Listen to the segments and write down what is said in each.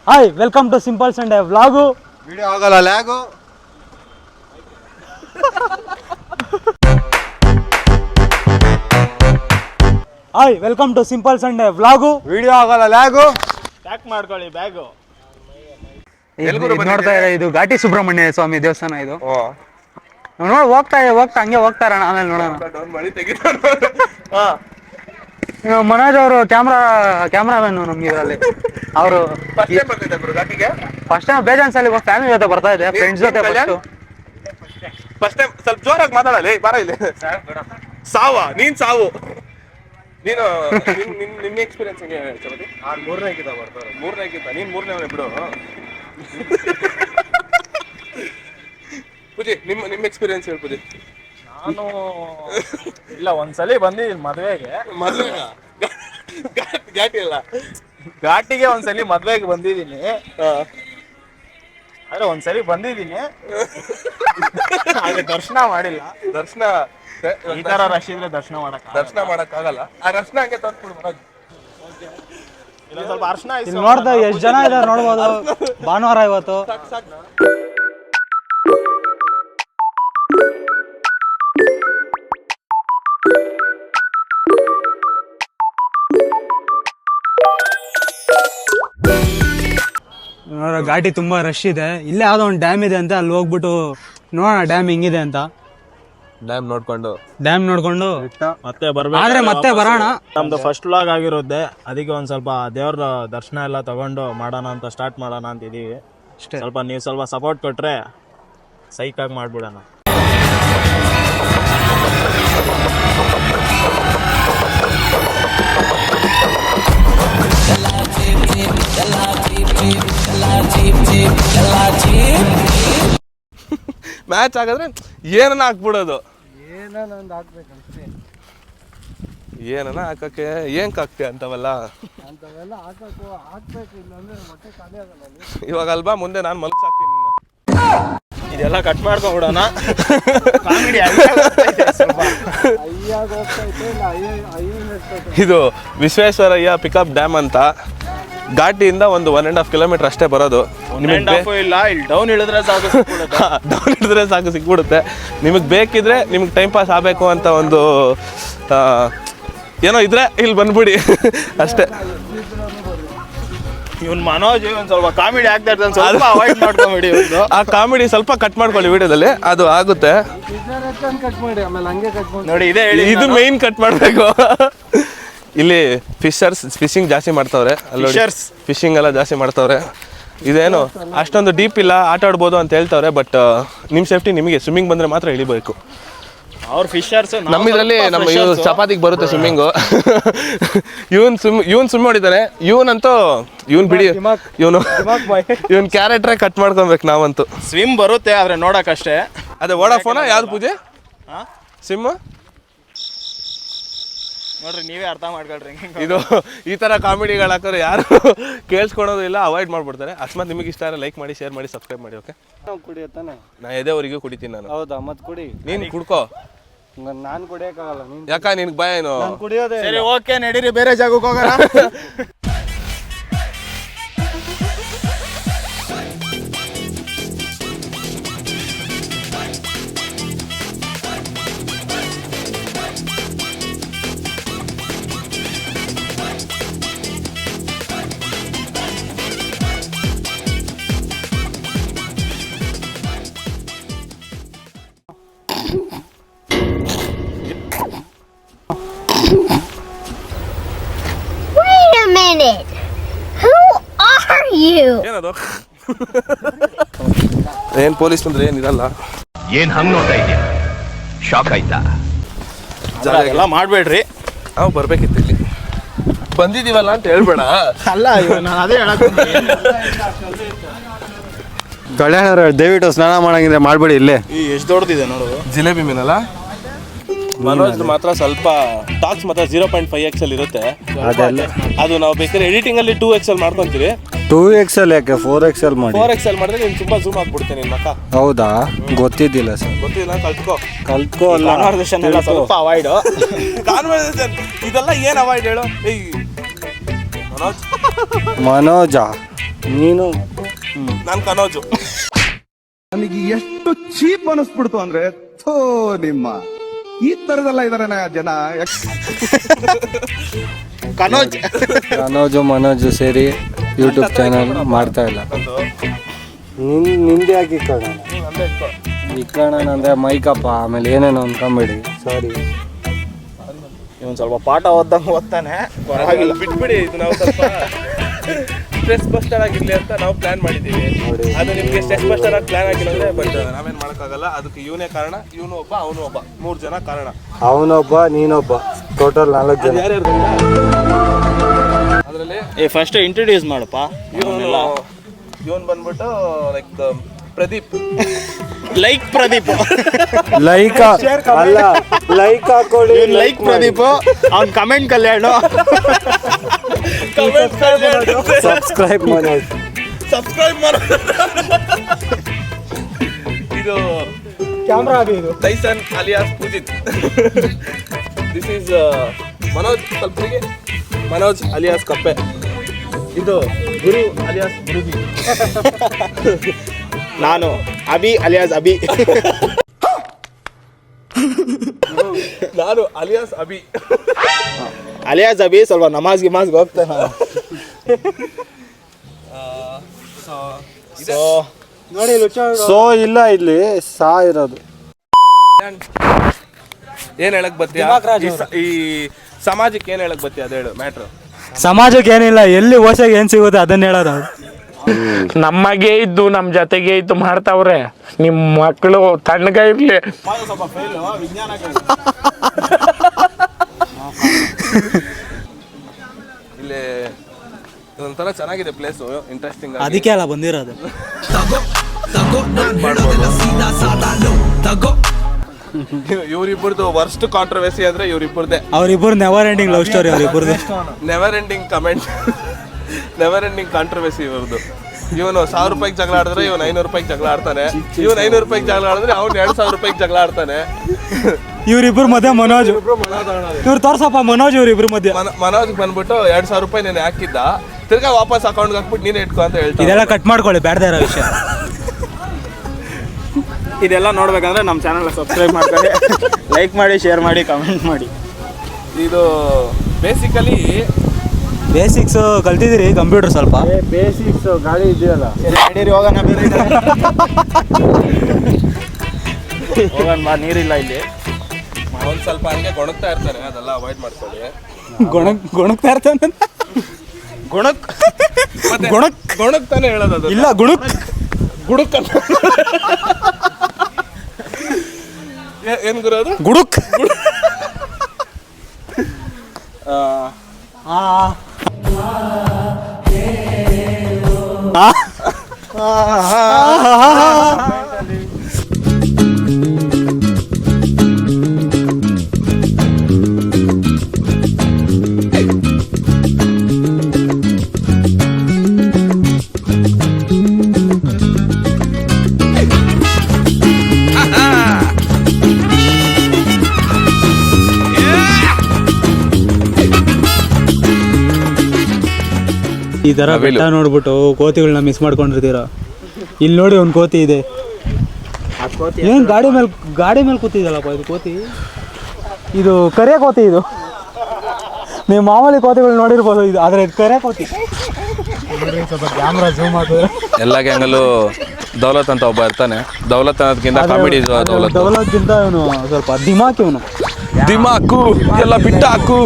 Hi welcome to simple Sunday vlog. Video ಆಗಲ್ಲ lag. Hi welcome to simple Sunday vlog. Video ಆಗಲ್ಲ lag. Pack ಮಾಡ್ಕೊಳ್ಳಿ bag. ನೋಡ್ತಾ ಇದೆ, ಇದು ಘಾಟಿ ಸುಬ್ರಹ್ಮಣ್ಯ ಸ್ವಾಮಿ ದೇವಸ್ಥಾನ ಇದು. ನೋಡಿ ಹೋಗ್ತಾ ಹಂಗೆ ಹೋಗ್ತಾ ಇರೋಣ, ಆಮೇಲೆ ನೋಡೋಣ. ಮನೋಜ್ ಅವರು ಕ್ಯಾಮ್ರಾಮನ್ ನಮ್ಗೆ ಇದರಲ್ಲಿ. ಅವರು ಫಸ್ಟ್ ಟೈಮ್ ಬೇಜಾನ್ ಸಾಲಿ ಫ್ಯಾಮಿಲಿ ಜೊತೆ ಬರ್ತಾ ಇದೆ, ಫ್ರೆಂಡ್ಸ್ ಜೊತೆ. ಫಸ್ಟ್ ಟೈಮ್ ಸ್ವಲ್ಪ ಜೋರಾಗಿ ಮಾತಾಡಲಿ. ಬಾರ ಇಲ್ಲಿ ನೀನ್ ಸಾವು ನೀನು ನಿನ್ನ ಎಕ್ಸ್ಪೀರಿಯನ್ಸ್ ಹೆಂಗೆ ಚಲೋದಿ? ಮೂರನೇಗಿಂತ ನೀನ್ ಮೂರನೇ ಬಿಡು. ಪೂಜಿ ನಿಮ್ಮ ಎಕ್ಸ್ಪೀರಿಯನ್ಸ್ ಹೇಳಿ ಪೂಜಿ. ನಾನು ಇಲ್ಲ ಒಂದ್ಸಲಿ ಬಂದಿದ್ದೀನಿ ಮದ್ವೆಗೆ. ಘಾಟಿ ಅಲ್ಲ, ಘಾಟಿಗೆ ಒಂದ್ಸಲಿ ಮದ್ವೆಗೆ ಬಂದಿದ್ದೀನಿ. ಆದ್ರೆ ಒಂದ್ಸಲಿ ಬಂದಿದ್ದೀನಿ, ಹಾಗೆ ದರ್ಶನ ಮಾಡಿಲ್ಲ. ದರ್ಶನ ಈ ತರ ರಶ್ ಇದ್ರೆ ದರ್ಶನ ಮಾಡಕ್ ಆಗಲ್ಲ. ಆ ರಶ್ನ ಹಂಗೆ ತಂದ್ಬಿಡು ಮನೋಜ್. ಸ್ವಲ್ಪ ಅರ್ಶನ ಇಲ್ಲಿ ನೋಡ್ತಾ ಎಷ್ಟು ಜನ ಇದಾರೆ ನೋಡ್ಬೋದು. ಭಾನುವಾರ ಇವತ್ತು. ಘಾಟಿ ತುಂಬಾ ರಶ್ ಇದೆ. ಇಲ್ಲೇ ಯಾವ್ದೋ ಒಂದು ಡ್ಯಾಮ್ ಇದೆ ಅಂತ, ಅಲ್ಲಿ ಹೋಗ್ಬಿಟ್ಟು ನೋಡೋಣ ಡ್ಯಾಮ್ ಹೆಂಗಿದೆ ಅಂತ. ಡ್ಯಾಮ್ ನೋಡ್ಕೊಂಡು ಮತ್ತೆ ಬರ್ಬೇಕು. ಆದ್ರೆ ಮತ್ತೆ ಬರೋಣ. ನಮ್ದು ಫಸ್ಟ್ ವ್ಲಾಗ್ ಆಗಿರುತ್ತೆ, ಅದಕ್ಕೆ ಒಂದ್ ಸ್ವಲ್ಪ ದೇವ್ರ ದರ್ಶನ ಎಲ್ಲ ತಗೊಂಡು ಮಾಡೋಣ ಅಂತ ಸ್ಟಾರ್ಟ್ ಮಾಡೋಣ ಅಂತ ಇದೀವಿ. ಸ್ವಲ್ಪ ನೀವು ಸ್ವಲ್ಪ ಸಪೋರ್ಟ್ ಕೊಟ್ರೆ ಸೈಕ್ ಆಗಿ ಮಾಡ್ಬಿಡೋಣ. ಮ್ಯಾಚ್ ಆಗಿದ್ರೆ ಏನನ್ನ ಹಾಕ್ಬಿಡೋದು. ಏನನ್ನ ಹಾಕಕ್ಕೆ ಹಾಕ್ತೆ ಅಂತವೆಲ್ಲ ಇವಾಗ ಅಲ್ವಾ, ಮುಂದೆ ನಾನು ಮಲ್ಸಾಕ್ತೀನಿ. ಇದೆಲ್ಲ ಕಟ್ ಮಾಡ್ಕೊಂಡ್ಬಿಡೋಣ. ಇದು ವಿಶ್ವೇಶ್ವರಯ್ಯ ಪಿಕಪ್ ಡ್ಯಾಮ್ ಅಂತ. ಘಾಟಿಯಿಂದ ಒಂದು 1.5 ಕಿಲೋಮೀಟರ್ ಅಷ್ಟೇ ಬರೋದು. ಇಲ್ಲ, ಇಲ್ಲಿ ಡೌನ್ ಇಳಿದ್ರೆ ಸಾಕು ಸಿಕ್ಬಿಡುತ್ತೆ. ನಿಮಗೆ ಬೇಕಿದ್ರೆ, ನಿಮಗೆ ಟೈಮ್ ಪಾಸ್ ಆಗಬೇಕು ಅಂತ ಒಂದು ಏನೋ ಇದ್ರೆ ಇಲ್ಲಿ ಬಂದ್ಬಿಡಿ ಅಷ್ಟೇ. ಇವನ್ ಮನೋಜ್ ಒಂದ್ ಸ್ವಲ್ಪ ಕಾಮಿಡಿ ಆಗ್ತಾ ಇರ್ತಾನೆ, ಸ್ವಲ್ಪ ಅವಾಯ್ಡ್ ಮಾಡ್ಕೊಂಬಿಡಿ. ಆ ಕಾಮಿಡಿ ಸ್ವಲ್ಪ ಕಟ್ ಮಾಡ್ಕೊಳ್ಳಿ ವಿಡಿಯೋದಲ್ಲಿ, ಅದು ಆಗುತ್ತೆ. ನೋಡಿ ಇದೇ ಹೇಳಿ, ಇದು ಮೇನ್ ಕಟ್ ಮಾಡಬೇಕು. ಇಲ್ಲಿ ಫಿಶಿಂಗ್ ಜಾಸ್ತಿ ಮಾಡ್ತಾವ್ರೆ, ಫಿಶಿಂಗ್ ಎಲ್ಲ ಜಾಸ್ತಿ ಮಾಡ್ತಾವ್ರೆ. ಇದೇನು ಅಷ್ಟೊಂದು ಡೀಪ್ ಇಲ್ಲ, ಆಟ ಆಡ್ಬೋದು ಅಂತ ಹೇಳ್ತಾವ್ರೆ. ಬಟ್ ನಿಮ್ಮ ಸೇಫ್ಟಿ ನಿಮಗೆ. ಸ್ವಿಮ್ಮಿಂಗ್ ಬಂದ್ರೆ ಮಾತ್ರ ಇಳಿಬೇಕು. ಅವ್ರ ಫಿಶರ್ಸ್ ನಮ್ಮಿದ್ರಲ್ಲಿ ನಮ್ಮ ಚಪಾತಿಗೆ ಬರುತ್ತೆ ಸ್ವಿಮ್ಮಿಂಗು. ಇವನ್ ಸ್ವಿಮ್ ಹೊಡಿತಾನೆ. ಇವನ್ ಬಿಡಿ, ಇವನ್ ಕ್ಯಾರೆಕ್ಟ್ರೇ ಕಟ್ ಮಾಡ್ಕೊಬೇಕು ನಾವಂತೂ. ಸ್ವಿಮ್ ಬರುತ್ತೆ ಆದ್ರೆ ನೋಡಕ್ಕಷ್ಟೇ. ಅದೇ ವೋಡಾಫೋನ ಯಾವ್ದು ಪೂಜೆ ಸ್ವಿಮ್ ನೋಡ್ರಿ, ನೀವೇ ಅರ್ಥ ಮಾಡ್ಕೊಳ್ರಿ. ಇದು ಈ ತರ ಕಾಮಿಡಿಗಳು ಹಾಕೋರು ಯಾರು ಕೇಳಿಸ್ಕೊಳೋದು ಇಲ್ಲ, ಅವಾಯ್ಡ್ ಮಾಡ್ಬಿಡ್ತಾರೆ. ಅಕಸ್ಮಾತ್ ನಿಮಗೆ ಇಷ್ಟ ಆದರೆ ಲೈಕ್ ಮಾಡಿ, ಶೇರ್ ಮಾಡಿ, ಸಬ್ಸ್ಕ್ರೈಬ್ ಮಾಡಿ. ಓಕೆ, ಕುಡಿಯತ್ತಾನೆ ನಾ ಎದೆವರೆಗೂ ಕುಡಿತೀನಿ ನಾನು. ಹೌದಾ? ಮತ್ ಕುಡಿ. ನೀನು ಕುಡ್ಕೋ. ನಾನು ಕುಡಿಯಕ್ಕಾಗಲ್ಲ. ಯಾಕ ನಿನ್ಗೆ ಭಯ ಏನು? ಕುಡಿಯೋದೇ. ಸರಿ, ಓಕೆ, ನಡೀರಿ, ಬೇರೆ ಜಾಗಕ್ಕೆ ಹೋಗೋಣ. ಏನದು? ಏನ್ ಪೊಲೀಸ್ ಬಂದ್ರೆ ಏನಿರಲ್ಲ. ಏನ್ ಹಂಗ್ ನೋಡ್ತಾ ಇದೀಯ? ಶಾಕ್ ಆಯ್ತಾ? ಎಲ್ಲ ಮಾಡ್ಬೇಡ್ರಿ. ನಾವು ಬರ್ಬೇಕಿತ್ತು, ಇಲ್ಲಿ ಬಂದಿದೀವಲ್ಲ ಅಂತ ಹೇಳ್ಬೇಡ. ಅಲ್ಲ, ನಾನು ಅದೇ ಹೇಳಕ್ ಗೆಳೆಯರ ದಯವಿಟ್ಟು ಸ್ನಾನ ಮಾಡಂಗಿದ್ರೆ ಮಾಡ್ಬೇಡಿ. ಇಲ್ಲೇ ಎಷ್ಟು ದೊಡ್ಡದಿದೆ ನೋಡು. ಜಿಲೇಬಿ ಮೀನಲ್ಲ. ಮನೋಜ್ ಮಾತ್ರ ಸ್ವಲ್ಪ ಟಾಕ್ಸ್ ಮಾತ್ರ 0.5XL ಇರುತ್ತೆ. ಅದು ನಾವು ಬೇಕಾದ್ರೆ ಎಡಿಟಿಂಗ್ ಅಲ್ಲಿ 2XL ಮಾಡ್ಕೊಂತೀವಿ. 2XL ಯಾಕೆ 4XL ಮಾಡಿ? 4XL ಮಾಡಿದ್ರೆ ನೀನು ತುಂಬಾ ಝೂಮ್ ಆಗ್ಬಿಡ್ತೇನೆ ನಿನ್ನ ಮಕ್ಕ. ಹೌದಾ? ಗೊತ್ತಿದ್ದಿಲ್ಲ ಸರ್. ಗೊತ್ತಿಲ್ಲ, ಕಲ್ತ್ಕೋ. ಕಾನ್ವರ್ಸೇಷನ್ ಎಲ್ಲ ಸ್ವಲ್ಪ ಅವಾಯ್ಡ್. ಕಾನ್ವರ್ಸೇಷನ್ ಇದೆಲ್ಲ ಏನ್ ಅವಾಯ್ಡ್ ಹೇಳು? ಮನೋಜ ನೀನು ನಾನು ಕನೋಜು. ನನಗೆ ಎಷ್ಟು ಚೀಪ್ ಅನಿಸ್ಬಿಡ್ತು ಅಂದ್ರೆ ಥೋ ನಿಮ್ಮ ಈ ತರದೆಲ್ಲ ಇದಾರೆ ಜನ. ಕನೋಜು ಮನೋಜು ಸೇರಿ ಯೂಟ್ಯೂಬ್ ಚಾನಲ್ ಮಾಡ್ತಾ ಇಲ್ಲ. ನಿಂದೆ ಯಾಕೆ ಇಕ್ಕಣ ಅಂದ್ರೆ ಮೈಕಪ್ಪ ಆಮೇಲೆ ಏನೇನೋ ಅನ್ಕೊಂಬೇಡಿ. ಸಾರಿ, ಇವನು ಸ್ವಲ್ಪ ಪಾಠ ಓದ್ತಾನೆ. ಪರವಾಗಿಲ್ಲ, ಬಿಟ್ಬಿಡಿ. ಇದು ನಾವು ಸ್ವಲ್ಪ ಸ್ಟ್ರೆಸ್ ಬಸ್ಟರ್ ಆಗಿರ್ಲಿ ಅಂತ ನಾವು ಪ್ಲಾನ್ ಮಾಡಿದ್ದೀವಿ. ಅದು ನಿಮಗೆ ಸ್ಟ್ರೆಸ್ ಬಸ್ಟರ್ ಆಗಿ ಪ್ಲಾನ್ ಆಗಿಲ್ಲ ಅಂದ್ರೆ ಬಟ್ ನಾವೇನು ಮಾಡೋಕ್ಕಾಗಲ್ಲ. ಅದಕ್ಕೆ ಇವನೇ ಕಾರಣ, ಇವನು ಒಬ್ಬ, ಅವನು ಒಬ್ಬ, 3 ಜನ ಕಾರಣ. ಅವನೊಬ್ಬ ನೀನೊಬ್ಬ, ಟೋಟಲ್ 4 ಜನ. ಅದರಲ್ಲಿ ಫಸ್ಟ್ ಇಂಟ್ರೊಡ್ಯೂಸ್ ಮಾಡಪ್ಪ. ಇವನು ಬಂದ್ಬಿಟ್ಟು ಲೈಕ್ ಪ್ರದೀಪ್. ಪ್ರದೀಪ್ ಲೈಕ್ ಅಲ್ಲ, ಲೈಕ್ ಹಾಕೊಳ್ಳಿ. ಲೈಕ್ ಪ್ರದೀಪ್. ಅವ್ನು ಕಮೆಂಟ್ ಕಲ್ಯಾಣ. ಸಬ್ಸ್ಕ್ರೈಬ್ ಮಾಡಿ. ಇದು ಕ್ಯಾಮ್ರಾ ಇದು Tyson alias Poojith. This is Manoj ಕಲ್ಪರಿಗೆ, ಮನೋಜ್ ಅಲಿಯಾಸ್ ಕಪ್ಪೆ. ಇದು ಗುರು ಅಲಿಯಾಸ್ ಗುರುಜಿ. ನಾನು ಅಭಿ ಅಲಿಯಾಸ್ ಅಭಿ. ನಾನು ಅಲಿಯಾಸ್ ಅಭಿ. ಅಲಿಯಾಸ್ ಅಭಿ ಸ್ವಲ್ಪ ನಮಾಜ್ಗೆ ಹೋಗ್ತಾನೆ. ಸೊ ಇಲ್ಲ, ಇಲ್ಲಿ ಸಾ ಇರೋದು. ಏನ್ ಹೇಳಕ್ ಬತ್ತೀಯಾ ಈ ಸಮಾಜಕ್ಕೆ? ಏನ್ ಹೇಳಕ್ ಬತ್ತೀಯ ಅದು ಹೇಳು ಮ್ಯಾಟ್ರ್. ಸಮಾಜಕ್ಕೆ ಏನಿಲ್ಲ, ಎಲ್ಲಿ ಓಸಾಗ ಏನ್ ಸಿಗುತ್ತೆ ಅದನ್ನ ಹೇಳೋದು. ನಮಗೆ ಇದ್ದು ನಮ್ಮ ಜೊತೆಗೆ ಇದ್ದು ಮಾಡ್ತಾವ್ರೆ. ನಿಮ್ಮ ಮಕ್ಕಳು ತಣ್ಣಗ ಇರ್ಲಿ. ಇಲ್ಲಿ ಒಂಥರ ಚೆನ್ನಾಗಿದೆ ಪ್ಲೇಸು, ಇಂಟ್ರೆಸ್ಟಿಂಗ್. ಅದಕ್ಕೆ ಅಲ್ಲ ಬಂದಿರೋದು. ಇವ್ರಿಬ್ಬರದು ವರ್ಸ್ಟ್ ಕಾಂಟ್ರವರ್ಸಿ ಅಂದ್ರೆ ಇವ್ರಿಬ್ಬರದೇ. ಅವ್ರಿಬ್ಬರು ನೆವರ್ ಎಂಡಿಂಗ್ ಲವ್ ಸ್ಟೋರಿ. ಅವ್ರಿಬ್ಬರದು never ending comment, never ending controversy ಇವ್ರದ್ದು. ಇವನು 1000 ರೂಪಾಯಿಗೆ ಜಗಳ ಆಡಿದ್ರೆ ಇವನು 500 ರೂಪಾಯಿಗೆ ಜಗಳ ಆಡ್ತಾನೆ. ಇವನು 500 ರೂಪಾಯಿಗೆ ಜಗಳ ಆಡಿದ್ರೆ ಅವ್ನು 2000 ರೂಪಾಯಿಗೆ ಜಗಳ ಆಡ್ತಾನೆ. ಇವ್ರಿಬ್ರು ಮಧ್ಯೆ ಮನೋಜ್. ಇವ್ರು ತೋರ್ಸಪ್ಪ ಮನೋಜ್. ಇವ್ರಿಬ್ರು ಮಧ್ಯೆ ಮನೋಜ್ ಬಂದ್ಬಿಟ್ಟು 2000 ರೂಪಾಯಿ ನೀನು ಹಾಕಿದ್ದ, ತಿರ್ಗಾ ವಾಪಸ್ ಅಕೌಂಟ್ಗೆ ಹಾಕ್ಬಿಟ್ಟು ನೀನೇ ಇಟ್ಕೊ ಅಂತ ಹೇಳ್ತಾರೆ. ಇದೆಲ್ಲ ಕಟ್ ಮಾಡ್ಕೊಳ್ಳಿ, ಬೇಡದೇ ಇರೋ ವಿಷಯ. ಇದೆಲ್ಲ ನೋಡ್ಬೇಕಂದ್ರೆ ನಮ್ಮ ಚಾನಲ್ ಸಬ್ಸ್ಕ್ರೈಬ್ ಮಾಡ್ಕೊಳ್ಳಿ, ಲೈಕ್ ಮಾಡಿ, ಶೇರ್ ಮಾಡಿ, ಕಮೆಂಟ್ ಮಾಡಿ. ಇದು ಬೇಸಿಕಲಿ ಬೇಸಿಕ್ಸ್ ಕಲ್ತಿದ್ದೀರಿ, ಕಂಪ್ಯೂಟರ್ ಸ್ವಲ್ಪ. ಬೇಸಿಕ್ಸ್ ಗಾಡಿ ಇದೆಯಲ್ಲ, ಹೋಗೋಣ ಬಾ, ನೀರಿಲ್ಲ ಇಲ್ಲಿ. ಅವ್ನು ಸ್ವಲ್ಪ ಹಂಗೆ ಗೊಣಗ್ತಾ ಇರ್ತಾನೆ, ಅದೆಲ್ಲ ಅವಾಯ್ಡ್ ಮಾಡ್ಕೊಳ್ಳಿ. ಗುಣಕ್ತಾ ಇರ್ತಾನೆ. ಗೊಣಗ್ತಾನೆ ಹೇಳೋದು ಅದು. ಇಲ್ಲ, ಗುಣಕ್ ಅಂತ ಏನ್ ಗುರು ಅದು? ಗುಡುಕ್. ಈ ತರ ಬೆಟ್ಟ ನೋಡ್ಬಿಟ್ಟು ಕೋತಿಗಳನ್ನ ಮಿಸ್ ಮಾಡ್ಕೊಂಡಿರ್ತೀರ. ಇಲ್ಲಿ ನೋಡಿ ಒಂದು ಕೋತಿ ಇದೆ. ಏನ್ ಗಾಡಿ ಮೇಲೆ ಕೂತಿದಲ್ಲಪ್ಪ ಇದು ಕೋತಿ. ಇದು ಕರೆ ಕೋತಿ. ಇದು ನೀವು ಮಾಮೂಲಿ ಕೋತಿಗಳು ನೋಡಿರ್ಬೋದು, ಇದು ಆದ್ರೆ ಇದು ಕರೆ ಕೋತಿ. ಸ್ವಲ್ಪ ಕ್ಯಾಮ್ರಾ ಜೂಮ್ ಮಾಡಿದ್ರೆ ಎಲ್ಲ ಗ್ಯಾಂಗಲ್ಲೂ ದೌಲತ್ ಅಂತ ಒಬ್ಬ ಇರ್ತಾನೆ. ದೌಲತ್ ಅನ್ನೋದಕ್ಕಿಂತ ಕಾಮಿಡಿ ದೌಲತ್ಗಿಂತ ಇವನು ಸ್ವಲ್ಪ ದಿಮಾಕ್. ಇವನು ದಿಮಾಕು ಎಲ್ಲ ಬಿಟ್ಟ ಹಾಕು.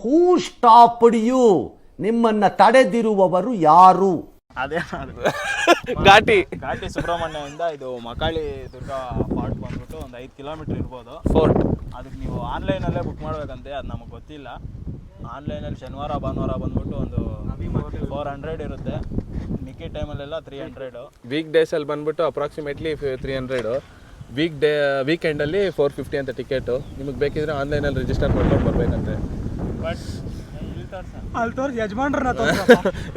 ಹೂ ಸ್ಟಾಪ್ಡ್ ಯು? ನಿಮ್ಮನ್ನ ತಡೆದಿರುವವರು ಯಾರು? ಅದೇ ಘಾಟಿ ಸುಬ್ರಹ್ಮಣ್ಯದಿಂದ ಇದು ಮಕಾಳಿ ದುರ್ಗಾ ಪಾರ್ಟ್ ಬಂದ್ಬಿಟ್ಟು ಒಂದು 5 ಕಿಲೋಮೀಟರ್ ಇರ್ಬೋದು. ಫೋರ್ಟ್. ಅದಕ್ಕೆ ನೀವು ಆನ್ಲೈನಲ್ಲೇ ಬುಕ್ ಮಾಡ್ಬೇಕಂತೆ, ಅದು ನಮಗೆ ಗೊತ್ತಿಲ್ಲ. ಆನ್ಲೈನಲ್ಲಿ ಶನಿವಾರ ಭಾನುವಾರ ಬಂದ್ಬಿಟ್ಟು ಒಂದು 400 ಇರುತ್ತೆ. ಮಿಕ್ಕಿ ಟೈಮಲ್ಲೆಲ್ಲ 300. ವೀಕ್ ಡೇಸಲ್ಲಿ ಬಂದ್ಬಿಟ್ಟು ಅಪ್ರಾಕ್ಸಿಮೇಟ್ಲಿ 300. ವೀಕೆಂಡಲ್ಲಿ 450 ಅಂತ ಟಿಕೆಟು. ನಿಮಗೆ ಬೇಕಿದ್ರೆ ಆನ್ಲೈನಲ್ಲಿ ರಿಜಿಸ್ಟರ್ ಮಾಡ್ಕೊಂಡು ಬರ್ಬೇಕಂತೆ. ಬಟ್ ಅಲ್ಲಿ ತೋರಿಸಿ ಯಜಮಾನ್ರನ್ನ.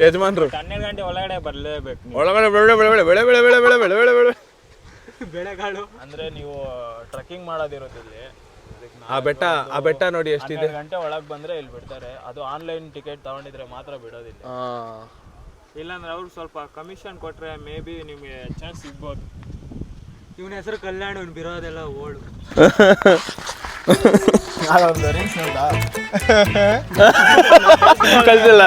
ಯಜಮಾನ್ರು 12 ಗಂಟೆ ಒಳಗಡೆ ಬರಲೇಬೇಕು. ಒಳಗಡೆ ಬೆಳೆ ಬೆಳೆಗಾಳು ಅಂದರೆ ನೀವು ಟ್ರಕ್ಕಿಂಗ್ ಮಾಡೋದಿರುತ್ತೆ ಇಲ್ಲಿ. ಆ ಬೆಟ್ಟ ನೋಡಿ ಎಷ್ಟಿದೆ. 12 ಗಂಟೆ ಒಳಗೆ ಬಂದರೆ ಇಲ್ಲಿ ಬಿಡ್ತಾರೆ. ಅದು ಆನ್ಲೈನ್ ಟಿಕೆಟ್ ತೊಗೊಂಡಿದ್ರೆ ಮಾತ್ರ ಬಿಡೋದಿಲ್ಲ. ಇಲ್ಲಾಂದ್ರೆ ಅವ್ರು ಸ್ವಲ್ಪ ಕಮಿಷನ್ ಕೊಟ್ಟರೆ ಮೇ ಬಿ ನಿಮಗೆ ಚಾನ್ಸ್ ಸಿಗ್ಬೋದು. ಇವನ ಹೆಸರು ಕಲ್ಯಾಣ, ಇವ್ನು ಬಿರೋದೆಲ್ಲ ಓಲ್ಡ್. ಕಳ್ಸಿಲ್ಲ.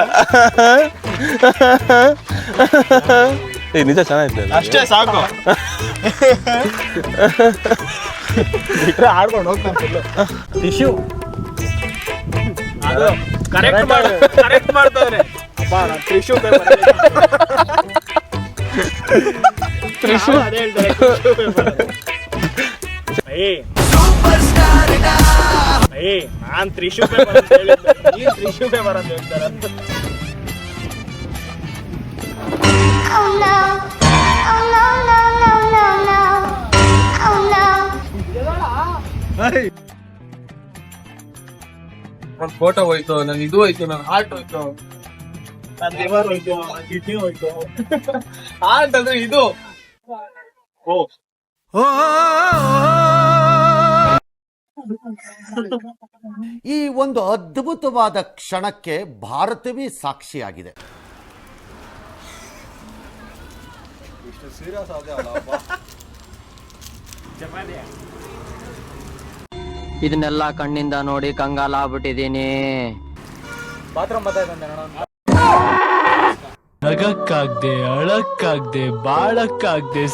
ನಿಜ ಚೆನ್ನಾಗಿತ್ತು. ಅಷ್ಟೇ ಸಾಕು. ಆಡ್ಕೊಂಡು ಹೋಗ್ತಾನೆ. ಟಿಶ್ಯೂ ಅದು ಕರೆಕ್ಟ್ ಮಾಡ್ತಾವ್ರೆ. ಅಪ್ಪ ನಾನು ಟಿಶ್ಯೂ ಪೇಪರ್ ಅದೇ ಹೇಳ್ತಾರೆ. ನಾನ್ ತ್ರಿಶೂ ಪೇಪರ್ ಅಂತ ಹೇಳಿದ್ದೆ, ನೀನ್ ತ್ರಿಶೂ ಪೇಪರ್ ಅಂತ ಹೇಳ್ತಾರೆ. ನನ್ನ ಫೋಟೋ ಹೋಯ್ತು, ನನ್ನ ಇದು ಹೋಯ್ತು, ನನ್ನ ಹಾರ್ಟ್ ಹೋಯ್ತು, ನನ್ನ ಲಿವರ್ ಹೋಯ್ತು, ಕಿಡ್ನಿ ಹೋಯ್ತು. ಹಾರ್ಟ್ ಅಂದ್ರೆ ಇದು. ಈ ಒಂದು ಅದ್ಭುತವಾದ ಕ್ಷಣಕ್ಕೆ ಭಾರತವೇ ಸಾಕ್ಷಿಯಾಗಿದೆ. ಇದನ್ನೆಲ್ಲ ಕಣ್ಣಿಂದ ನೋಡಿ ಕಂಗಾಲ ಆಗ್ಬಿಟ್ಟಿದೀನಿ. ಬಾತ್ರೂಮ್ ಬರ್ತಾ ನಗಕ್ಕಾಗ್ದೆ, ಅಳಕ್ಕಾಗ್ದೆ, ಬಾಳಕ್ಕಾಗ್ದೆ.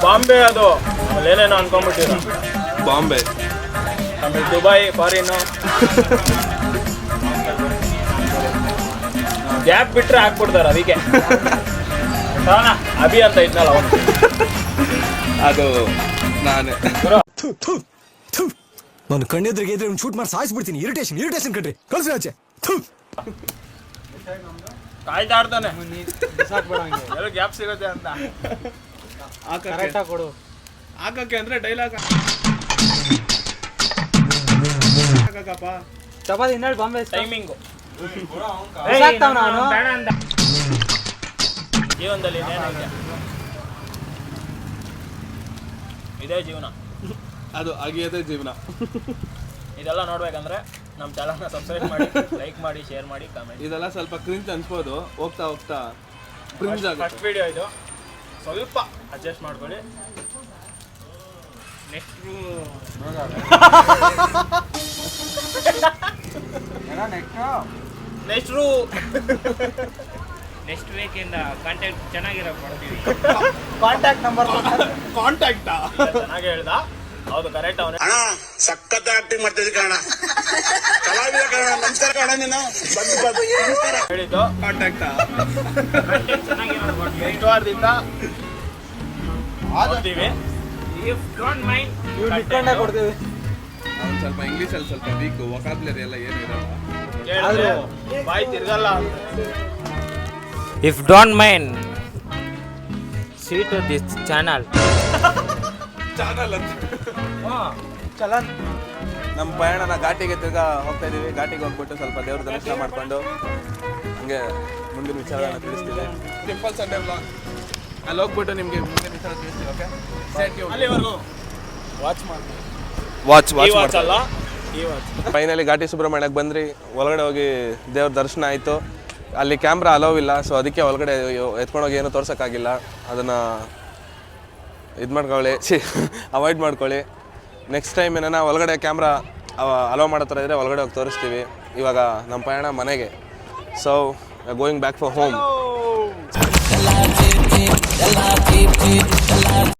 ಬಾಂಬೆ ಅದು ಏನೇನೋ ಅನ್ಕೊಂಡ್ಬಿಟ್ಟಿರ. ಬಾಂಬೆ, ಆಮೇಲೆ ದುಬೈ, ಫಾರಿನು. ಗ್ಯಾಪ್ ಬಿಟ್ರೆ ಹಾಕ್ಬಿಡ್ತಾರೆ. ಅದಕ್ಕೆ ಅಭಿ ಅಂತ ಇದ್ನಲ್ಲ ಅವನು. ಅದು ನಾನೇ. ನಾನು ಕಣ್ಣೆದ್ರಿಗೆ ಇದ್ರೆ ಒಂದು ಶೂಟ್ ಮಾಡಿ ಸಾಯಿಸ್ಬಿಡ್ತೀನಿ. ಇರಿಟೇಷನ್ ಕಣ್ರಿ, ಕಳ್ಸಿ ಆಚೆ. ಕಾಯ್ತಾ ಆಡ್ತಾನೆ ಎಲ್ಲ ಗ್ಯಾಪ್ ಸಿಗುತ್ತೆ ಅಂತ. ಕೊಡು ಹಾಕಕ್ಕೆ ಅಂದ್ರೆ ಡೈಲಾಗ್ ಚಪಾತಿ ಇನ್ನೇಳಿ ಬಾಂಬೆ ಟೈಮಿಂಗು ಜೀವನದಲ್ಲಿ ಇನ್ನೇನೈತೆ, ಇದೇ ಜೀವನ. ಅದು ಆಗಿಯದೇ ಜೀವನ. ಇದೆಲ್ಲ ನೋಡ್ಬೇಕಂದ್ರೆ ನಮ್ಮ ಚಾನಲ್ನ ಸಬ್ಸ್ಕ್ರೈಬ್ ಮಾಡಿ, ಲೈಕ್ ಮಾಡಿ, ಶೇರ್ ಮಾಡಿ, ಕಾಮೆಂಟ್. ಇದೆಲ್ಲ ಸ್ವಲ್ಪ ಕ್ರಿಂಜ್ ಅನ್ಸ್ಬೋದು, ಹೋಗ್ತಾ ಕ್ರಿಂಜ್ ಆಗುತ್ತೆ. ಫಸ್ಟ್ ವಿಡಿಯೋ ಇದು, ಸ್ವಲ್ಪ ಅಡ್ಜಸ್ಟ್ ಮಾಡ್ಕೊಳ್ಳಿ. ನೆಕ್ಸ್ಟ್ ವೀಕಿಂದ ಕಾಂಟ್ಯಾಕ್ಟ್ ಚೆನ್ನಾಗಿರೋ ಕೊಡ್ತೀವಿ. ಕಾಂಟ್ಯಾಕ್ಟ್ ನಂಬರ್ ಕಾಂಟ್ಯಾಕ್ಟಾ ಚೆನ್ನಾಗಿ ಹೇಳ್ದ. ಹೌದು, ಕರೆಕ್ಟ್. ಅವನು ಸಖತ್ ಆಕ್ಟಿಂಗ್ ಮಾಡ್ತಿದ್ದೆ ಕಣ, ಕಲಾವಿದ ಕಣ. ನಮಸ್ಕಾರ ಕಣ, ನೀನು ಹೇಳಿದ್ದು ಕಾಂಟ್ಯಾಕ್ಟಾ ಚೆನ್ನಾಗಿರೋ ಕೊಡ್ತೀವಿ. ಇಷ್ಟು ವಾರದಿಂದ ಓದ್ತೀವಿ. ಇಫ್ ಡೋಂಟ್ ಮೈಂಡ್ ಇಟ್ಕೊಂಡೇ ಕೊಡ್ತೀವಿ. ಅವ್ನು ಸ್ವಲ್ಪ ಇಂಗ್ಲೀಷಲ್ಲಿ ಸ್ವಲ್ಪ ವೀಕ್, ವೊಕಾಬ್ಯುಲರಿ ಎಲ್ಲ ಏನು ಇರಲ್ಲ. ಹೇಳಿದ್ರೆ ಬಾಯಿ ತಿರ್ಗಲ್ಲ. If don't mind see to this channel. Channel ಅಂತ ಚಲನ್ ನಮ್ಮ ಪಯಣನ ಘಾಟಿಗೆ ತಿರ್ಗಾ ಹೋಗ್ತಾ ಇದೀವಿ. ಘಾಟಿಗೆ ಹೋಗ್ಬಿಟ್ಟು ಸ್ವಲ್ಪ ದೇವ್ರ ದರ್ಶನ ಮಾಡ್ಕೊಂಡು ಹಂಗೆ ಮುಂದಿನ ವಿಚಾರಗಳನ್ನ ತಿಳಿಸ್ತೀವಿ. ಸಿಂಪಲ್ ಸಂಡೇ ವ್ಲಾಗ್ ಅಲ್ಲಿ ಹೋಗ್ಬಿಟ್ಟು ನಿಮಗೆ ಮುಂದಿನ ವಿಚಾರ ತಿಳಿಸ್ತೀವಿ. ಓಕೆ, ಅಲ್ಲಿವರೆಗೂ ವಾಚ್ ಮಾಡಿ. ವಾಚ್ ಅಲ್ಲ, ಈ ವಾಚ್. ಫೈನಲಿ ಘಾಟಿ ಸುಬ್ರಹ್ಮಣ್ಯಕ್ಕೆ ಬಂದ್ರಿ. ಒಳಗಡೆ ಹೋಗಿ ದೇವ್ರ ದರ್ಶನ ಆಯಿತು. ಅಲ್ಲಿ ಕ್ಯಾಮ್ರಾ ಅಲೋವ್ ಇಲ್ಲ, ಸೊ ಅದಕ್ಕೆ ಒಳಗಡೆ ಎತ್ಕೊಂಡೋಗಿ ಏನೂ ತೋರ್ಸೋಕ್ಕಾಗಿಲ್ಲ. ಅದನ್ನು ಇದು ಮಾಡ್ಕೊಳ್ಳಿ, ಅವಾಯ್ಡ್ ಮಾಡ್ಕೊಳ್ಳಿ. ನೆಕ್ಸ್ಟ್ ಟೈಮ್ ಏನಾರ ಒಳಗಡೆ ಕ್ಯಾಮ್ರಾ ಅಲೋ ಮಾಡೋ ಥರ ಇದ್ದರೆ ಒಳಗಡೆ ಹೋಗಿ ತೋರಿಸ್ತೀವಿ. ಇವಾಗ ನಮ್ಮ ಪಯಣ ಮನೆಗೆ. So going back for home.